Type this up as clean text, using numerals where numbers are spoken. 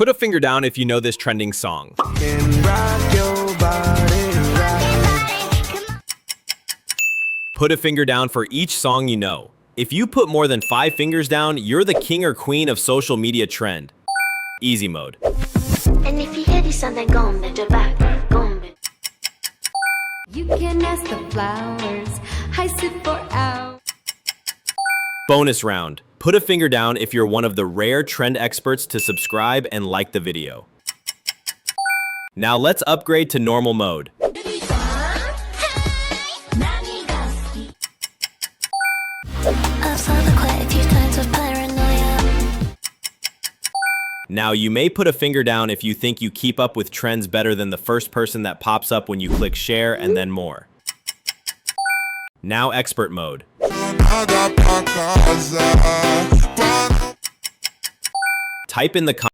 Put a finger down if you know this trending song. Put a finger down for each song you know. If you put more than 5 fingers down, you're the king or queen of social media trend. Easy mode. And if you hear this sound, then go on, bend your back, go on, bend. You can ask the flowers, I sit for hours. Bonus round. Put a finger down if you're one of the rare trend experts to subscribe and like the video. Now let's upgrade to normal mode. I've suffered quite a few times with paranoia. Now you may put a finger down if you think you keep up with trends better than the first person that pops up when you click share and then more. Now expert mode. Type in the comments